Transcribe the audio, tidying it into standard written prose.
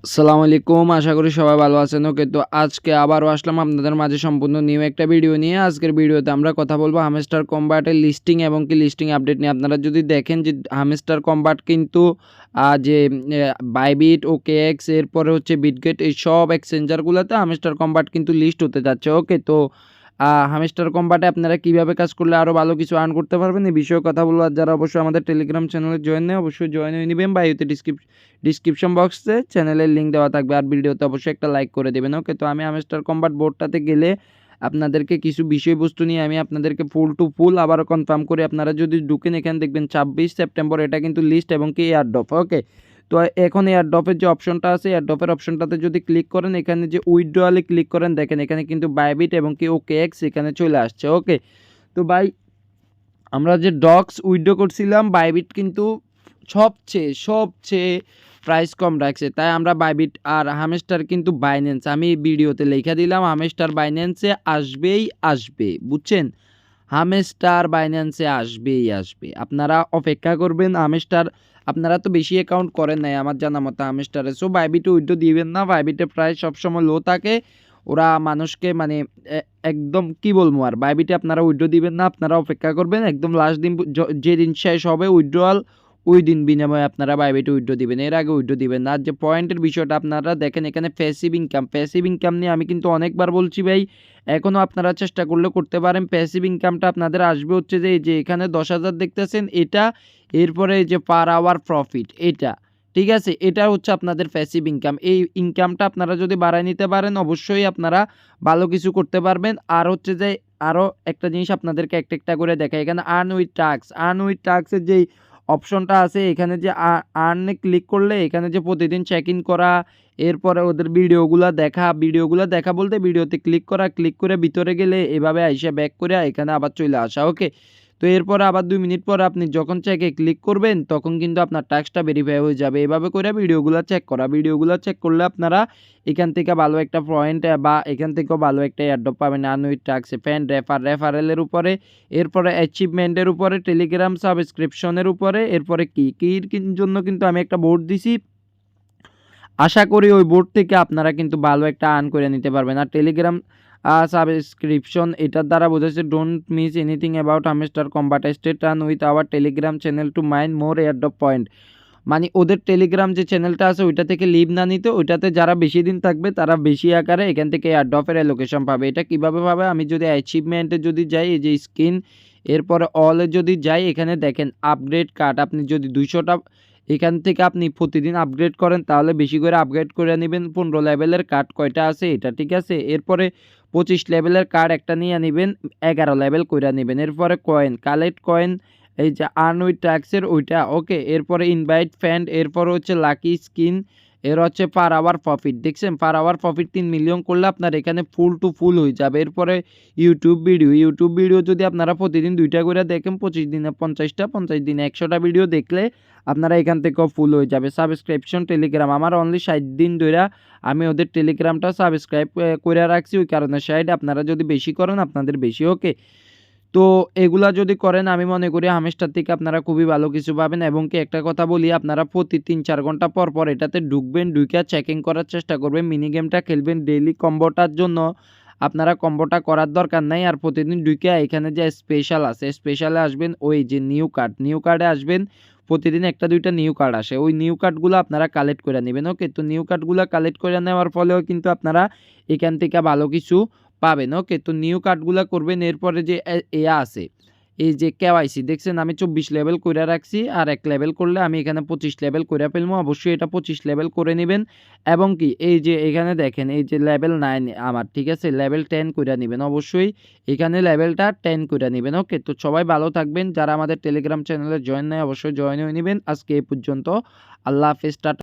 আসসালামু আলাইকুম। আশা করি সবাই ভালো আছেন। ওকে, তো আজকে আবারও আসলাম আপনাদের মাঝে সম্পূর্ণ নিউ একটা ভিডিও নিয়ে। আজকের ভিডিওতে আমরা কথা বলবো হামস্টার কম্বাটের লিস্টিং এবং কি লিস্টিং আপডেট নিয়ে। আপনারা যদি দেখেন যে হামস্টার কম্বাট কিন্তু যে বাইবিট, ওকেএক্স এরপরে হচ্ছে বিটগেট এই সব এক্সচেঞ্জারগুলোতে হামস্টার কম্বাট কিন্তু লিস্ট হতে যাচ্ছে। ওকে, তো হামস্টার কম্বাটে আপনারা কিভাবে কাজ করলে আরও ভালো কিছু আর্ন করতে পারবেন এই বিষয়ে কথা বলবো। আর যারা অবশ্যই আমাদের টেলিগ্রাম চ্যানেলে জয়েন নেই অবশ্যই জয়েন হয়ে নেবেন বা ইউতে ডিসক্রিপশন বক্সে চ্যানেলের লিঙ্ক দেওয়া থাকবে। আর ভিডিওতে অবশ্যই একটা লাইক করে দেবেন। ওকে, তো আমি হামস্টার কম্বাট বোর্ডটাতে গেলে আপনাদেরকে কিছু বিষয়বস্তু নিয়ে আমি আপনাদেরকে ফুল টু ফুল আবারও কনফার্ম করে আপনারা যদি ঢুকেন এখানে দেখবেন 26 সেপ্টেম্বর এটা কিন্তু লিস্ট এবং কি এয়ারড্রপ। ওকে, তো এখন এয়ারড্রপের যে অপশনটা আছে এয়ারড্রপের অপশনটাতে যদি ক্লিক করেন এখানে যে উইথড্রয়ালে ক্লিক করেন দেখেন এখানে কিন্তু বাইবিট এবং কি ওকেএক্স এখানে চলে আসছে। ওকে, তো ভাই আমরা যে ডক্স উইথড্র করছিলাম বাইবিট কিন্তু সবচেয়ে প্রাইস কম রাখছে, তাই আমরা বাইবিট আর হামস্টার কিন্তু বাইন্যান্স আমি ভিডিওতে লেখা দিলাম হামস্টার বাইন্যান্সে আসবে বুঝছেন। হামস্টার বাইন্যান্সে আসবে, আপনারা অপেক্ষা করবেন। হামস্টার আপনারা তো বেশি অ্যাকাউন্ট করেন নাই আমার জানা মতো হামস্টারে, সো বাইবিটে উইথড্র দিবেন না। বাইবিটে প্রাইস সবসময় লো থাকে, ওরা মানুষকে মানে একদম কি বলবো, আর বাইবিটে আপনারা উইথড্র দিবেন না, আপনারা অপেক্ষা করবেন একদম লাস্ট দিন যেদিন শেষ হবে উইথড্রয়াল ওই দিন বিনিময়ে আপনারা বাইবিটে উইথড্র দিবেন, এর আগে উইথড্র দিবেন না। আর যে পয়েন্টের বিষয়টা আপনারা দেখেন এখানে প্যাসিভ ইনকাম নিয়ে আমি কিন্তু অনেকবার বলছি ভাই, এখনও আপনারা চেষ্টা করলে করতে পারেন। প্যাসিভ ইনকামটা আপনাদের আসবে হচ্ছে যে এখানে 10,000 দেখতেছেন এটা, এরপরে যে পার আওয়ার প্রফিট এটা, ঠিক আছে, এটা হচ্ছে আপনাদের প্যাসিভ ইনকাম। এই ইনকামটা আপনারা যদি বাড়ায় নিতে পারেন অবশ্যই আপনারা ভালো কিছু করতে পারবেন। আর হচ্ছে যে আরও একটা জিনিস আপনাদেরকে একটা করে দেখাই, এখানে আর্ন উইথ টাস্কের যেই অপশনটা আছে এখানে যে আর্নে ক্লিক করলে এখানে যে প্রতিদিন চেক ইন করা, এরপরে ওদের ভিডিওগুলো দেখা বলতে ভিডিওতে ক্লিক করে ভিতরে গেলে এভাবে আইসা ব্যাক করে এখানে আবার চলে আসা। ওকে, তো এরপরে আবার 2 মিনিট পর আপনি যখন চেকে ক্লিক করবেন তখন কিন্তু আপনার টাস্কটা ভেরিফাই হয়ে যাবে। এভাবে করে ভিডিওগুলো চেক করলে আপনারা এখান থেকে ভালো একটা পয়েন্ট বা এখান থেকেও ভালো একটা এয়ারড্রপ পাবেন আর্ন উইথ টাস্ক ফ্যান রেফারেলের উপরে, এরপরে অ্যাচিভমেন্টের উপরে, টেলিগ্রাম সাবস্ক্রিপশনের উপরে, এরপরে কির জন্য কিন্তু আমি একটা বোর্ড দিছি। আশা করি ওই বোর্ড থেকে আপনারা কিন্তু ভালো একটা আর্ন করে নিতে পারবেন। আর টেলিগ্রাম সাবস্ক্রিপশন এটার দ্বারা বোঝাচ্ছে don't miss anything about hamster combat, stay turn with our Telegram channel to mine more airdrop point. মানে ওদের টেলিগ্রাম যে চ্যানেলটা আছে ওইটা থেকে লিভ না নিতে, ওইটাতে যারা বেশি দিন থাকবে তারা বেশি আকারে এখান থেকে এয়ারড্রপের অ্যালোকেশন পাবে। এটা কিভাবে পাবে, আমি যদি অ্যাচিভমেন্টে যদি যাই এই যে স্ক্রিন, এরপরে অলে যদি যাই এখানে দেখেন আপগ্রেড কার্ড, আপনি যদি 200টা এখান থেকে আপনি প্রতিদিন আপগ্রেড করেন তাহলে বেশি করে আপগ্রেড করে নেবেন। 15 লেভেলের কার্ড কয়টা আছে এটা, ঠিক আছে, এরপরে 25 লেভেলের কার্ড একটা নিয়ে নেবেন, 11 লেভেল করে নেবেন। এরপরে কালেক্ট কয়েন এই যে আর্ন উইথ ট্যাক্সের ওইটা। ওকে, এরপরে ইনভাইট ফ্যান্ড, এরপরে হচ্ছে লাকি স্কিন, এর হচ্ছে পার আওয়ার প্রফিট। দেখছেন পার আওয়ার প্রফিট 3 মিলিয়ন করলে আপনার এখানে ফুল টু ফুল হয়ে যাবে। এরপরে ইউটিউব ভিডিও যদি আপনারা প্রতিদিন 2টা করে দেখেন 25 দিনে 50টা, 50 দিনে 100টা ভিডিও দেখলে আপনারা এখান থেকেও ফুল হয়ে যাবে। সাবস্ক্রিপশন টেলিগ্রাম আমার অনলি 60 দিন ধরে আমি ওদের টেলিগ্রামটা সাবস্ক্রাইব করে রাখছি, ওই কারণে 60, আপনারা যদি বেশি করেন আপনাদের বেশি। ওকে, তো এগুলা যদি করেন আমি মনে করি হামেশটার থেকে আপনারা খুবই ভালো কিছু পাবেন। এবং কি একটা কথা বলি, আপনারা প্রতি 3-4 ঘন্টা পর পর এটাতে ঢুকবেন, ঢুকে চেকিং করার চেষ্টা করবেন, মিনি গেমটা খেলবেন। ডেইলি কম্বোটার জন্য আপনারা কম্বোটা করার দরকার নাই। আর প্রতিদিন ঢুকে এখানে যে স্পেশাল আছে স্পেশালে আসবেন, ওই যে নিউ কার্ডে আসবেন, প্রতিদিন একটা দুইটা নিউ কার্ড আসে, ওই নিউ কার্ডগুলো আপনারা কালেক্ট করে নেবেন। ওকে, তো নিউ কার্ডগুলো কালেক্ট করে নেওয়ার ফলেও কিন্তু আপনারা এখান থেকে ভালো কিছু পাবেন। ওকে, তো নিউ কার্ডগুলা করবেন। এরপরে যে আছে এই যে কেওয়াইসি দেখছেন আমি 24 লেভেল কইরা রাখছি, আর 1 লেভেল করলে আমি এখানে 25 লেভেল কইরা ফেলবো। অবশ্যই এটা 25 লেভেল করে নেবেন। এবং কি এই যে এখানে দেখেন এই যে লেভেল 9 আমার, ঠিক আছে, লেভেল 10 কইরা নেবেন, অবশ্যই এখানে লেভেলটা 10 কইরা নেবেন। ওকে, তো সবাই ভালো থাকবেন, যারা আমাদের টেলিগ্রাম চ্যানেলে জয়েন নাই অবশ্যই জয়েন হয়ে নেবেন। আজকে এই পর্যন্ত, আল্লাহ হাফেজ, টাটা।